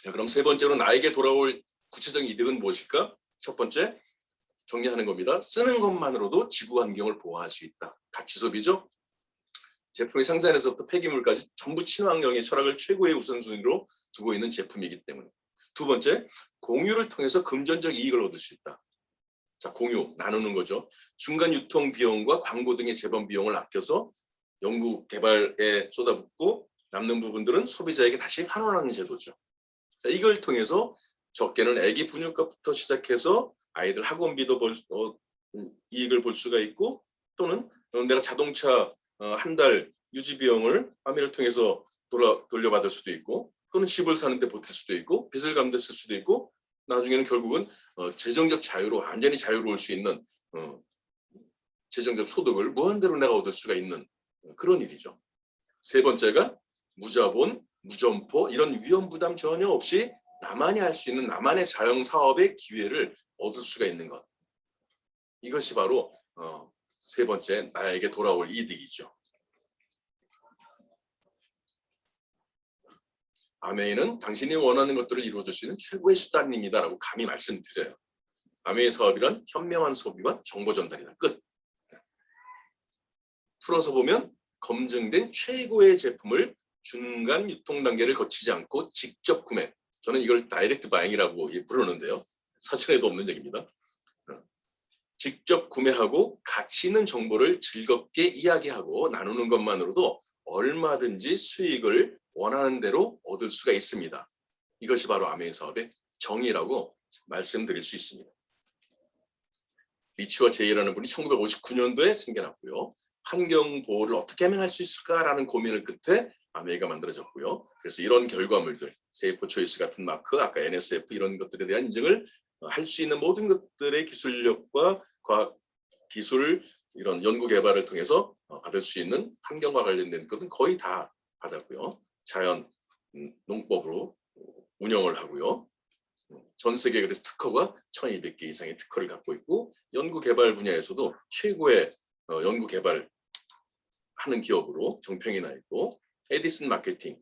자, 그럼 세 번째로 나에게 돌아올 구체적인 이득은 무엇일까? 첫 번째, 정리하는 겁니다. 쓰는 것만으로도 지구 환경을 보호할 수 있다. 가치 소비죠. 제품의 생산에서부터 폐기물까지 전부 친환경의 철학을 최고의 우선순위로 두고 있는 제품이기 때문에. 두 번째, 공유를 통해서 금전적 이익을 얻을 수 있다. 자, 공유, 나누는 거죠. 중간 유통 비용과 광고 등의 재번 비용을 아껴서 연구 개발에 쏟아붓고 남는 부분들은 소비자에게 다시 환원하는 제도죠. 자, 이걸 통해서 적게는 아기 분유값부터 시작해서 아이들 학원비도 이익을 볼 수가 있고, 또는 내가 자동차 한 달 유지 비용을 아미를 통해서 돌려받을 수도 있고, 또는 집을 사는데 보탤 수도 있고, 빚을 갚는 데 쓸 수도 있고, 나중에는 결국은 재정적 자유로 완전히 자유로울 수 있는 재정적 소득을 무한대로 내가 얻을 수가 있는 그런 일이죠. 세 번째가 무자본, 무점포 이런 위험 부담 전혀 없이 나만이 할 수 있는 나만의 자영 사업의 기회를 얻을 수가 있는 것. 이것이 바로 세 번째 나에게 돌아올 이득이죠. 아메이는 당신이 원하는 것들을 이루어줄 수 있는 최고의 수단입니다라고 감히 말씀드려요. 아메이 사업이란 현명한 소비와 정보 전달이다. 끝. 풀어서 보면 검증된 최고의 제품을 중간 유통 단계를 거치지 않고 직접 구매. 저는 이걸 다이렉트 바잉이라고 부르는데요. 사전에도 없는 얘기입니다. 직접 구매하고 가치 있는 정보를 즐겁게 이야기하고 나누는 것만으로도 얼마든지 수익을 원하는 대로 얻을 수가 있습니다. 이것이 바로 아메이 사업의 정의라고 말씀드릴 수 있습니다. 리치와 제이라는 분이 1959년도에 생겨났고요. 환경 보호를 어떻게 하면 할 수 있을까라는 고민을 끝에 아메이가 만들어졌고요. 그래서 이런 결과물들, 세이프 초이스 같은 마크, 아까 NSF 이런 것들에 대한 인증을 할 수 있는 모든 것들의 기술력과 과학 기술 이런 연구 개발을 통해서 받을 수 있는 환경과 관련된 것은 거의 다 받았고요. 자연 농법으로 운영을 하고요. 전 세계 그래서 특허가 1200개 이상의 특허를 갖고 있고, 연구 개발 분야에서도 최고의 연구 개발 하는 기업으로 정평이 나 있고, 에디슨 마케팅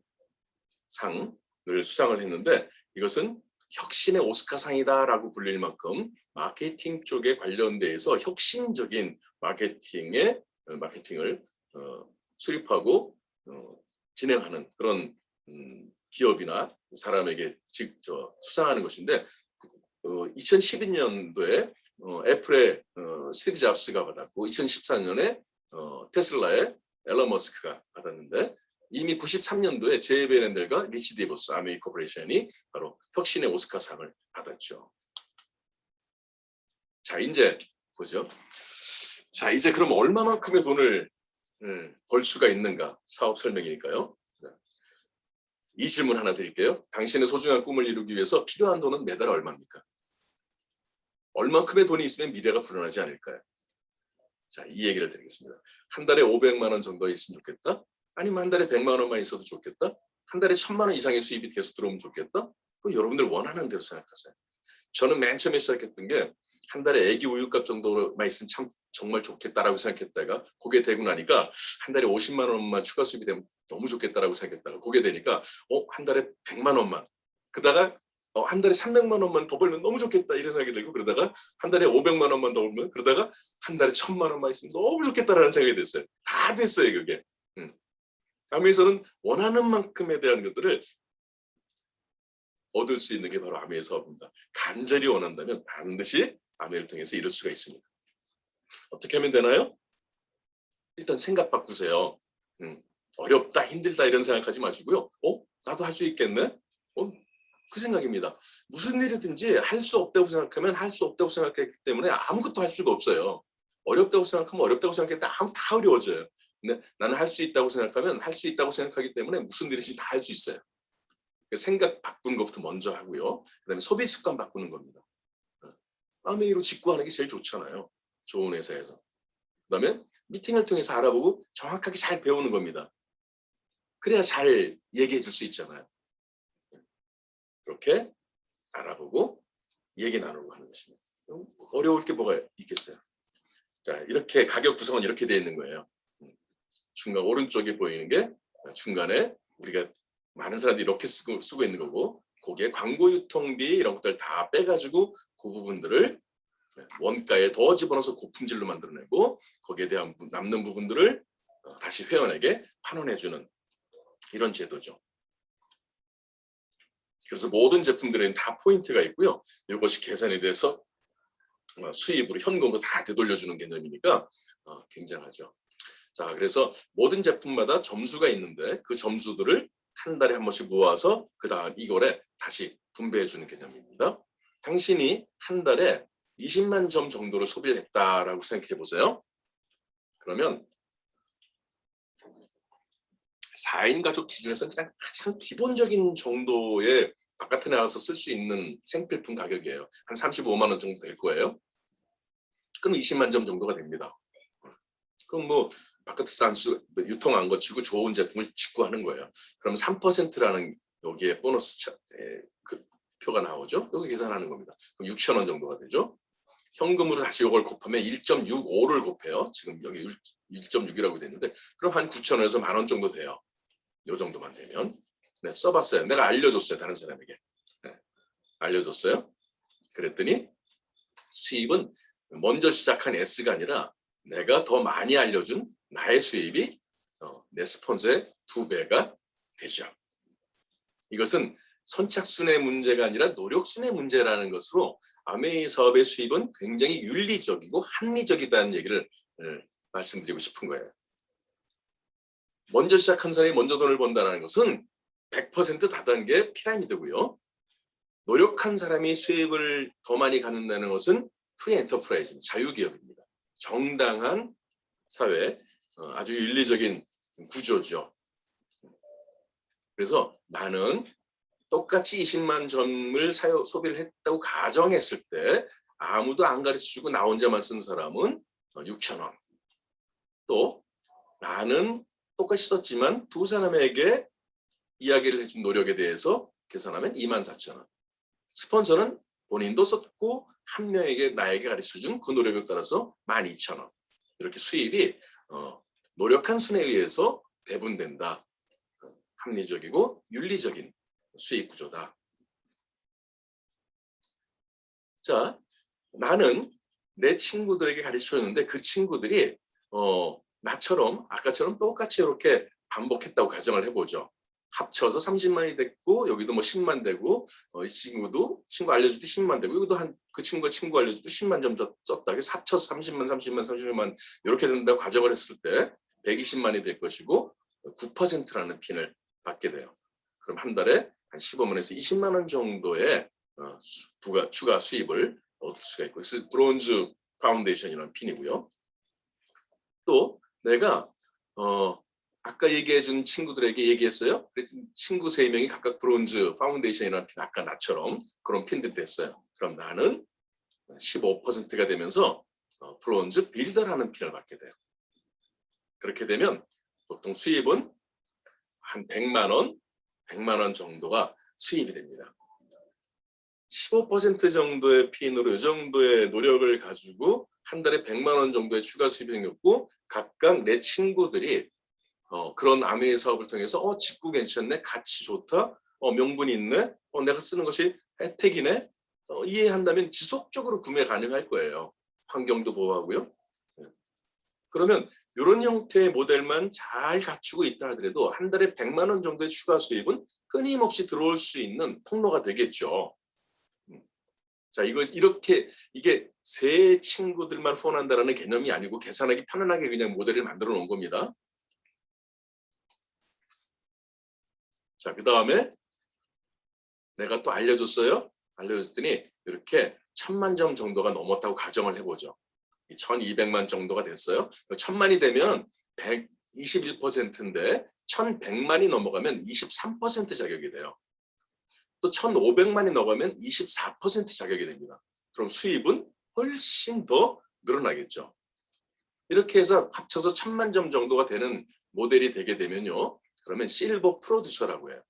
상을 수상을 했는데, 이것은 혁신의 오스카상이다라고 불릴 만큼 마케팅 쪽에 관련돼서 혁신적인 마케팅을 수립하고 진행하는 그런 기업이나 사람에게 직접 수상하는 것인데, 2012년도에 애플의 스티브 잡스가 받았고, 2014년에 테슬라의 앨런 머스크가 받았는데, 이미 93년도에 제이베 렌델과 리치 데이버스 아메이 코퍼레이션이 바로 혁신의 오스카상을 받았죠. 자, 이제 보죠. 자, 이제 그럼 얼마만큼의 돈을 벌 수가 있는가? 사업 설명이니까요. 이 질문 하나 드릴게요. 당신의 소중한 꿈을 이루기 위해서 필요한 돈은 매달 얼마입니까? 얼만큼의 돈이 있으면 미래가 불안하지 않을까요? 자, 이 얘기를 드리겠습니다. 한 달에 500만 원 정도 있으면 좋겠다? 아니면 한 달에 100만 원만 있어도 좋겠다? 한 달에 1000만 원 이상의 수입이 계속 들어오면 좋겠다? 여러분들 원하는 대로 생각하세요. 저는 맨 처음에 시작했던 게 한 달에 애기 우유값 정도만 있으면 참 정말 좋겠다라고 생각했다가, 그게 되고 나니까 한 달에 50만 원만 추가 수입이 되면 너무 좋겠다라고 생각했다가, 그게 되니까 한 달에 100만 원만, 그러다가 한 달에 300만 원만 더 벌면 너무 좋겠다 이런 생각이 들고, 그러다가 한 달에 500만 원만 더 벌면, 그러다가 한 달에 1000만 원만 있으면 너무 좋겠다라는 생각이 됐어요. 다 됐어요, 그게. 아메이에서는 원하는 만큼에 대한 것들을 얻을 수 있는 게 바로 아메이 사업입니다. 간절히 원한다면 반드시 아메이를 통해서 이룰 수가 있습니다. 어떻게 하면 되나요? 일단 생각 바꾸세요. 어렵다, 힘들다 이런 생각하지 마시고요. 나도 할 수 있겠네? 그 생각입니다. 무슨 일이든지 할 수 없다고 생각하면 할 수 없다고 생각했기 때문에 아무것도 할 수가 없어요. 어렵다고 생각하면 어렵다고 생각했다 다 어려워져요. 근데 나는 할 수 있다고 생각하면 할 수 있다고 생각하기 때문에 무슨 일이든지 다 할 수 있어요. 생각 바꾸는 것부터 먼저 하고요. 그다음에 소비 습관 바꾸는 겁니다. 아메이로 직구하는 게 제일 좋잖아요. 좋은 회사에서. 그다음에 미팅을 통해서 알아보고 정확하게 잘 배우는 겁니다. 그래야 잘 얘기해 줄 수 있잖아요. 그렇게 알아보고 얘기 나누고 하는 것입니다. 어려울 게 뭐가 있겠어요. 자, 이렇게 가격 구성은 이렇게 되어 있는 거예요. 중간 오른쪽에 보이는 게 중간에 우리가 많은 사람들이 이렇게 쓰고 있는 거고, 거기에 광고 유통비 이런 것들 다 빼가지고 그 부분들을 원가에 더 집어넣어서 고품질로 만들어내고 거기에 대한 남는 부분들을 다시 회원에게 환원해주는 이런 제도죠. 그래서 모든 제품들에는 다 포인트가 있고요. 이것이 계산이 돼서 수입으로 현금으로 다 되돌려주는 개념이니까 굉장하죠. 자, 그래서 모든 제품마다 점수가 있는데 그 점수들을 한 달에 한 번씩 모아서 그 다음 2월에 다시 분배해주는 개념입니다. 당신이 한 달에 20만 점 정도를 소비를 했다라고 생각해 보세요. 그러면 4인 가족 기준에서는 그냥 가장 기본적인 정도의 바깥에 나가서 쓸 수 있는 생필품 가격이에요. 한 35만 원 정도 될 거예요. 그럼 20만 점 정도가 됩니다. 그럼 뭐 바깥에서 안 쓰고 유통 안 거치고 좋은 제품을 직구하는 거예요. 그럼 3%라는 여기에 보너스 그 표가 나오죠. 여기 계산하는 겁니다. 그럼 6천 원 정도가 되죠. 현금으로 다시 이걸 곱하면 1.65를 곱해요. 지금 여기 1.6이라고 됐는데 그럼 한 9천 원에서 만 원 정도 돼요. 요 정도만 되면. 네, 써봤어요. 내가 알려줬어요. 다른 사람에게. 네, 알려줬어요. 그랬더니 수입은 먼저 시작한 S가 아니라 내가 더 많이 알려준 나의 수입이 내 스폰서의 2배가 되죠. 이것은 선착순의 문제가 아니라 노력순의 문제라는 것으로 아메이 사업의 수입은 굉장히 윤리적이고 합리적이다는 얘기를 말씀드리고 싶은 거예요. 먼저 시작한 사람이 먼저 돈을 번다는 것은 100% 다단계 피라미드고요. 노력한 사람이 수입을 더 많이 갖는다는 것은 프리 엔터프라이즈, 자유기업입니다. 정당한 사회, 아주 윤리적인 구조죠. 그래서 나는 똑같이 20만 점을 소비를 했다고 가정했을 때 아무도 안 가르쳐주고 나 혼자만 쓴 사람은 6천 원. 또 나는 똑같이 썼지만 두 사람에게 이야기를 해준 노력에 대해서 계산하면 24,000원. 스폰서는 본인도 썼고 한 명에게 나에게 가르쳐준 그 노력에 따라서 12,000원. 이렇게 수입이 노력한 순에 의해서 배분된다. 합리적이고 윤리적인 수익 구조다. 자, 나는 내 친구들에게 가르쳐줬는데 그 친구들이 나처럼 아까처럼 똑같이 이렇게 반복했다고 가정을 해보죠. 합쳐서 30만이 됐고 여기도 뭐 10만 되고 이 친구도 친구 알려줄 때 10만 되고 여기도 그 친구가 친구 알려줄 때 10만 점 썼다. 그래서 합쳐서 30만 이렇게 된다고 가정을 했을 때 120만이 될 것이고 9%라는 핀을 받게 돼요. 그럼 한 달에 한 15만에서 20만 원 정도의 추가 수입을 얻을 수가 있고, 그래서 브론즈 파운데이션이라는 핀이고요. 또 내가 아까 얘기해준 친구들에게 얘기했어요. 친구 3명이 각각 브론즈 파운데이션이라는 핀, 아까 나처럼 그런 핀들이 됐어요. 그럼 나는 15%가 되면서 브론즈 빌더라는 핀을 받게 돼요. 그렇게 되면 보통 수입은 한 100만 원 정도가 수입이 됩니다. 15% 정도의 핀으로 이 정도의 노력을 가지고 한 달에 100만 원 정도의 추가 수입이 생겼고 각각 내 친구들이 그런 아메이 사업을 통해서 직구 괜찮네, 가치 좋다, 명분이 있네, 내가 쓰는 것이 혜택이네, 이해한다면 지속적으로 구매 가능할 거예요. 환경도 보호하고요. 그러면 이런 형태의 모델만 잘 갖추고 있다 하더라도 한 달에 100만 원 정도의 추가 수입은 끊임없이 들어올 수 있는 통로가 되겠죠. 자, 이게 새 친구들만 후원한다라는 개념이 아니고 계산하기 편안하게 그냥 모델을 만들어 놓은 겁니다. 자, 그 다음에 내가 또 알려줬어요. 알려줬더니 이렇게 1000만 점 정도가 넘었다고 가정을 해보죠. 1200만 정도가 됐어요. 1000만이 되면 121%인데 1100만이 넘어가면 23% 자격이 돼요. 또 1500만이 넘어가면 24% 자격이 됩니다. 그럼 수입은 훨씬 더 늘어나겠죠. 이렇게 해서 합쳐서 1000만 점 정도가 되는 모델이 되게 되면요. 그러면 실버 프로듀서라고 해요.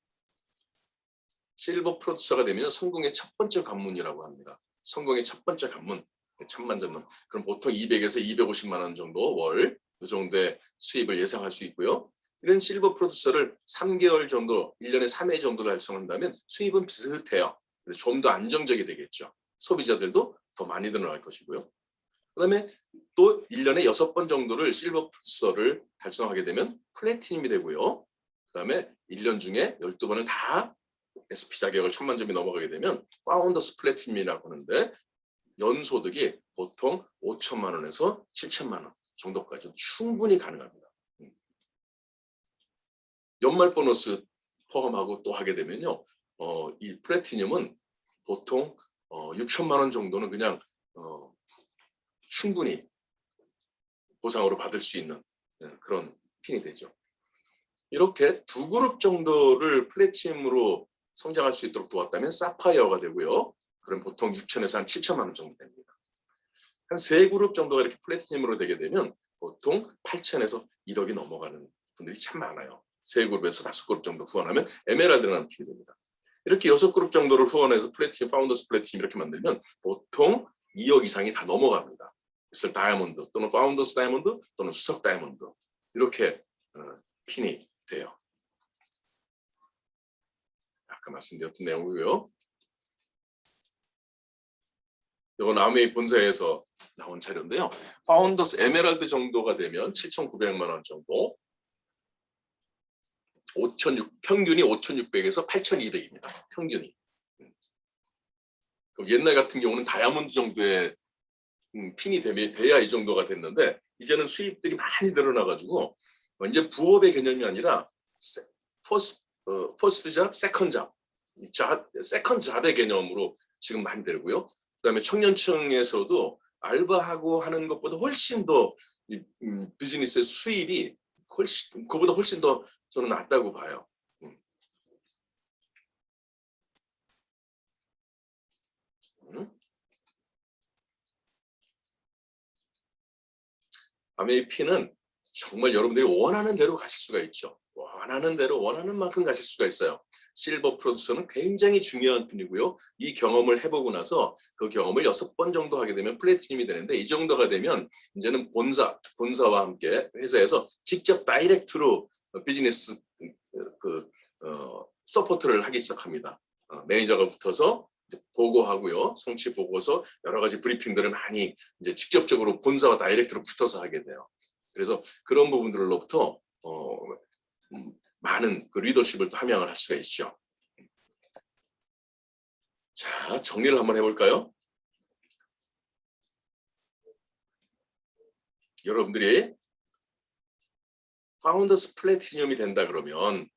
실버 프로듀서가 되면 성공의 첫 번째 관문이라고 합니다. 성공의 첫 번째 관문, 1000만 점. 그럼 보통 200에서 250만 원 정도 월 이 정도의 수입을 예상할 수 있고요. 이런 실버 프로듀서를 3개월 정도, 1년에 3회 정도 달성한다면 수입은 비슷해요. 좀 더 안정적이 되겠죠. 소비자들도 더 많이 늘어날 것이고요. 그다음에 또 1년에 6번 정도를 실버 프로듀서를 달성하게 되면 플래티늄이 되고요. 그다음에 1년 중에 12번을 다 SP 자격을 1000만 점이 넘어가게 되면 파운더스 플래티늄이라고 하는데 연소득이 보통 5천만 원에서 7천만 원 정도까지 충분히 가능합니다. 연말 보너스 포함하고 또 하게 되면요, 이 플래티늄은 보통 6천만 원 정도는 그냥 충분히 보상으로 받을 수 있는 그런 핀이 되죠. 이렇게 두 그룹 정도를 플래티늄으로 성장할 수 있도록 도왔다면 사파이어가 되고요. 그럼 보통 6천에서 한 7천만 원 정도 됩니다. 한 세 그룹 정도가 이렇게 플래티늄으로 되게 되면 보통 8천에서 1억이 넘어가는 분들이 참 많아요. 세 그룹에서 5그룹 정도 후원하면 에메랄드라는 핀이 됩니다. 이렇게 6그룹 정도를 후원해서 플래티늄, 파운더스 플래티늄 이렇게 만들면 보통 2억 이상이 다 넘어갑니다. 그래서 다이아몬드 또는 파운더스 다이아몬드 또는 수석 다이아몬드 이렇게 핀이 돼요. 아까 말씀드렸던 내용이고요. 이건 아메이 본사에서 나온 자료인데요. 파운더스 에메랄드 정도가 되면 7,900만 원 정도, 평균이 5,600에서 8,200입니다. 평균이. 옛날 같은 경우는 다이아몬드 정도의 핀이 돼야 이 정도가 됐는데 이제는 수입들이 많이 늘어나가지고 이제 부업의 개념이 아니라 퍼스트 잡, 세컨 잡의 개념으로 지금 많이 되고요. 그다음에 청년층에서도 알바하고 하는 것보다 훨씬 더 비즈니스의 수입이 그보다 훨씬 더 저는 낫다고 봐요. 아메이핀은 정말 여러분들이 원하는 대로 가실 수가 있죠. 원하는 대로 원하는 만큼 가실 수가 있어요. 실버 프로듀서는 굉장히 중요한 핀이고요. 이 경험을 해보고 나서 그 경험을 6번 정도 하게 되면 플래티늄이 되는데 이 정도가 되면 이제는 본사와 함께 회사에서 직접 다이렉트로 비즈니스 서포트를 하기 시작합니다. 매니저가 붙어서 보고하고요. 성취 보고서 여러 가지 브리핑들을 많이 이제 직접적으로 본사와 다이렉트로 붙어서 하게 돼요. 그래서 그런 부분들로부터 많은 그 리더십을 함양을 할 수가 있죠. 자, 정리를 한번 해볼까요? 여러분들이 파운더스 플래티늄이 된다 그러면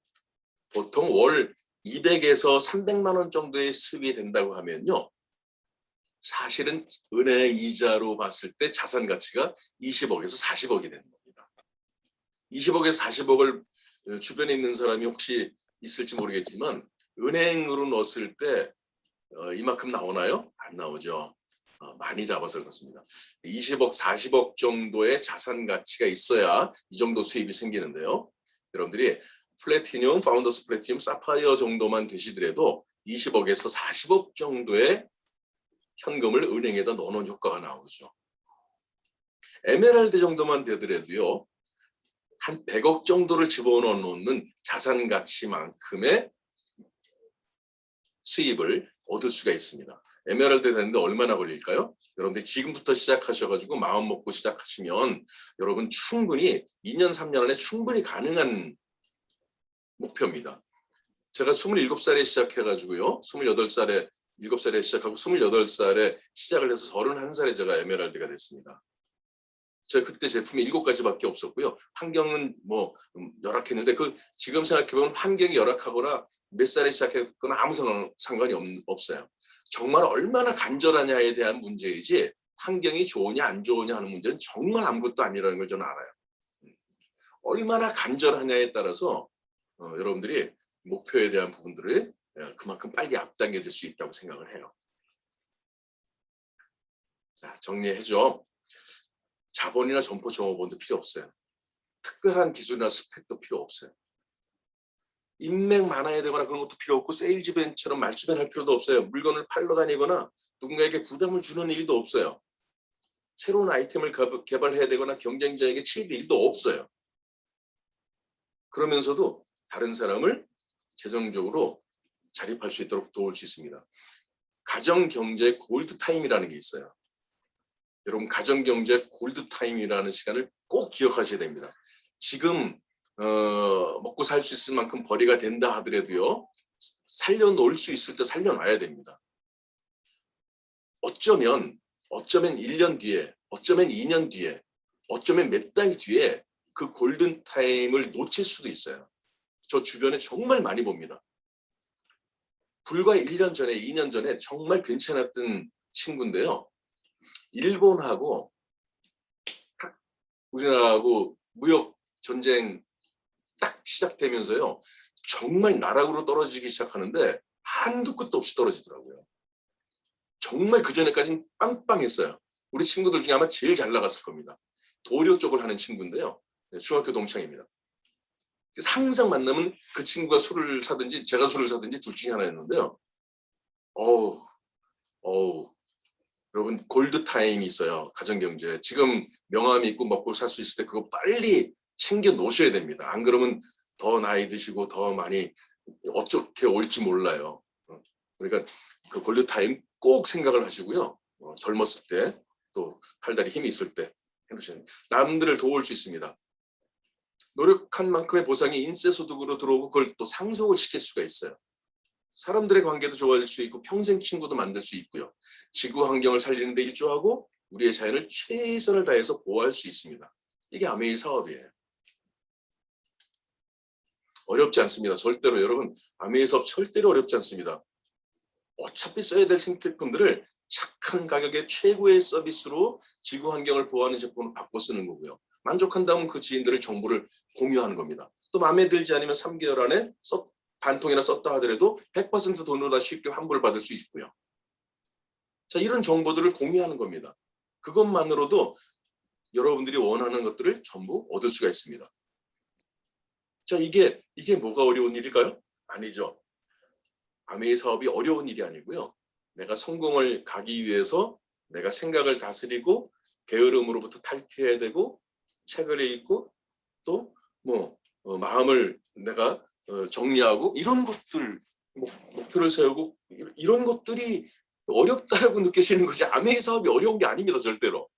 보통 월 200에서 300만 원 정도의 수입이 된다고 하면요. 사실은 은행 이자로 봤을 때 자산 가치가 20억에서 40억이 되는 겁니다. 20억에서 40억을 주변에 있는 사람이 혹시 있을지 모르겠지만 은행으로 넣었을 때 이만큼 나오나요? 안 나오죠. 많이 잡아서 그렇습니다. 20억, 40억 정도의 자산 가치가 있어야 이 정도 수입이 생기는데요. 여러분들이 플래티늄, 파운더스 플래티늄, 사파이어 정도만 되시더라도 20억에서 40억 정도의 현금을 은행에다 넣어놓은 효과가 나오죠. 에메랄드 정도만 되더라도요. 한 100억 정도를 집어넣는 자산 가치만큼의 수입을 얻을 수가 있습니다. 에메랄드 되는데 얼마나 걸릴까요? 여러분들 지금부터 시작하셔가지고 마음 먹고 시작하시면 여러분 충분히 2년, 3년 안에 충분히 가능한 목표입니다. 제가 27살에 시작해가지고요. 28살에 7살에 시작하고 28살에 시작을 해서 31살에 제가 에메랄드가 됐습니다. 제가 그때 제품이 7가지밖에 없었고요. 환경은 뭐 열악했는데 지금 생각해보면 환경이 열악하거나 몇 살에 시작했거나 아무 상관이 없어요. 정말 얼마나 간절하냐에 대한 문제이지 환경이 좋으냐 안 좋으냐 하는 문제는 정말 아무것도 아니라는 걸 저는 알아요. 얼마나 간절하냐에 따라서 여러분들이 목표에 대한 부분들을 그만큼 빨리 앞당겨질 수 있다고 생각을 해요. 자, 정리해줘. 자본이나 점포 종업원도 필요 없어요. 특별한 기술이나 스펙도 필요 없어요. 인맥 많아야 되거나 그런 것도 필요 없고 세일즈맨처럼 말주변 할 필요도 없어요. 물건을 팔러 다니거나 누군가에게 부담을 주는 일도 없어요. 새로운 아이템을 개발해야 되거나 경쟁자에게 치일 일도 없어요. 그러면서도 다른 사람을 재정적으로 자립할 수 있도록 도울 수 있습니다. 가정경제 골드타임이라는 게 있어요. 여러분 가정경제 골드타임이라는 시간을 꼭 기억하셔야 됩니다. 지금 먹고 살 수 있을 만큼 벌이가 된다 하더라도요. 살려놓을 수 있을 때 살려놔야 됩니다. 어쩌면 1년 뒤에, 어쩌면 2년 뒤에, 어쩌면 몇 달 뒤에 그 골든타임을 놓칠 수도 있어요. 저 주변에 정말 많이 봅니다. 불과 1년 전에, 2년 전에 정말 괜찮았던 친구인데요. 일본하고 우리나라하고 무역 전쟁 딱 시작되면서요. 정말 나락으로 떨어지기 시작하는데 한두 끝도 없이 떨어지더라고요. 정말 그전에까지는 빵빵했어요. 우리 친구들 중에 아마 제일 잘 나갔을 겁니다. 도료 쪽을 하는 친구인데요. 중학교 동창입니다. 그래서 항상 만나면 그 친구가 술을 사든지 제가 술을 사든지 둘 중에 하나였는데요. 여러분 골드타임이 있어요. 가정경제. 지금 명함이 있고 먹고 살 수 있을 때 그거 빨리 챙겨 놓으셔야 됩니다. 안 그러면 더 나이 드시고 더 많이 어떻게 올지 몰라요. 그러니까 그 골드타임 꼭 생각을 하시고요. 젊었을 때 또 팔다리 힘이 있을 때 해놓으셔야 남들을 도울 수 있습니다. 노력한 만큼의 보상이 인세소득으로 들어오고 그걸 또 상속을 시킬 수가 있어요. 사람들의 관계도 좋아질 수 있고 평생 친구도 만들 수 있고요. 지구 환경을 살리는 데 일조하고 우리의 자연을 최선을 다해서 보호할 수 있습니다. 이게 아메이 사업이에요. 어렵지 않습니다. 절대로 여러분 아메이 사업 절대로 어렵지 않습니다. 어차피 써야 될 생필품들을 착한 가격에 최고의 서비스로 지구 환경을 보호하는 제품을 바꿔 쓰는 거고요. 만족한다면 그 지인들의 정보를 공유하는 겁니다. 또 마음에 들지 않으면 3개월 안에 반통이나 썼다 하더라도 100% 돈으로 다 쉽게 환불 받을 수 있고요. 자, 이런 정보들을 공유하는 겁니다. 그것만으로도 여러분들이 원하는 것들을 전부 얻을 수가 있습니다. 자, 이게 뭐가 어려운 일일까요? 아니죠. 아메이 사업이 어려운 일이 아니고요. 내가 성공을 가기 위해서 내가 생각을 다스리고 게으름으로부터 탈피해야 되고 책을 읽고 또 마음을 내가 정리하고 이런 것들 목표를 세우고 이런 것들이 어렵다라고 느끼시는 것이 아메이 사업이 어려운 게 아닙니다. 절대로.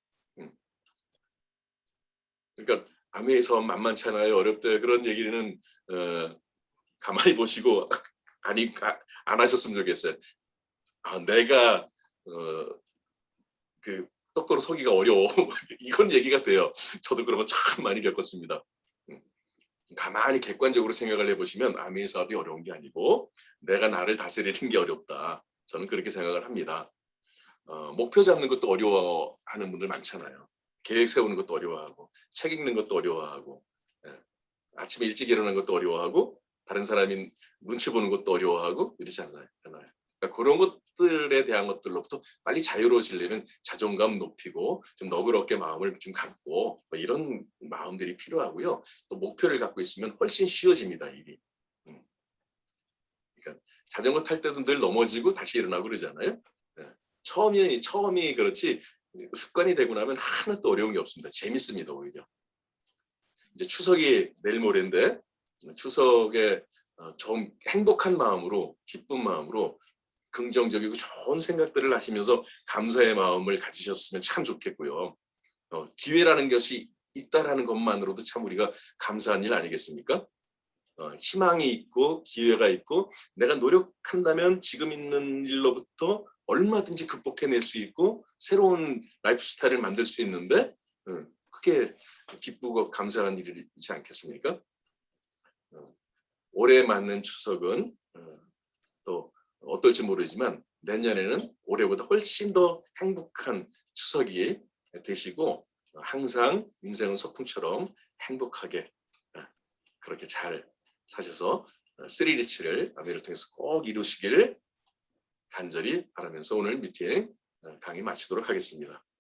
그러니까 아메이 사업 만만찮아요. 어렵대 그런 얘기는 가만히 보시고 안 하셨으면 좋겠어요. 내가 그 똑바로 서기가 어려워. 이건 얘기가 돼요. 저도 그런 거 참 많이 겪었습니다. 가만히 객관적으로 생각을 해보시면 아메이 사업이 어려운 게 아니고 내가 나를 다스리는 게 어렵다. 저는 그렇게 생각을 합니다. 목표 잡는 것도 어려워하는 분들 많잖아요. 계획 세우는 것도 어려워하고 책 읽는 것도 어려워하고 아침에 일찍 일어나는 것도 어려워하고 다른 사람이 눈치 보는 것도 어려워하고 이러지 않아요. 그러니까 그런 것들에 대한 것들로부터 빨리 자유로워지려면 자존감 높이고 좀 너그럽게 마음을 좀 갖고 이런 마음들이 필요하고요. 또 목표를 갖고 있으면 훨씬 쉬워집니다. 일이. 그러니까 자전거 탈 때도 늘 넘어지고 다시 일어나고 그러잖아요. 처음이 그렇지 습관이 되고 나면 하나도 어려운 게 없습니다. 재밌습니다. 오히려. 이제 추석이 내일 모레인데 추석에 좀 행복한 마음으로 기쁜 마음으로 긍정적이고 좋은 생각들을 하시면서 감사의 마음을 가지셨으면 참 좋겠고요. 기회라는 것이 있다라는 것만으로도 참 우리가 감사한 일 아니겠습니까? 희망이 있고 기회가 있고 내가 노력한다면 지금 있는 일로부터 얼마든지 극복해낼 수 있고 새로운 라이프 스타일을 만들 수 있는데 그게 기쁘고 감사한 일이지 않겠습니까? 올해 맞는 추석은 또 어떨지 모르지만 내년에는 올해보다 훨씬 더 행복한 추석이 되시고 항상 인생은 소풍처럼 행복하게 그렇게 잘 사셔서 3리치를 아메이를 통해서 꼭 이루시기를 간절히 바라면서 오늘 미팅 강의 마치도록 하겠습니다.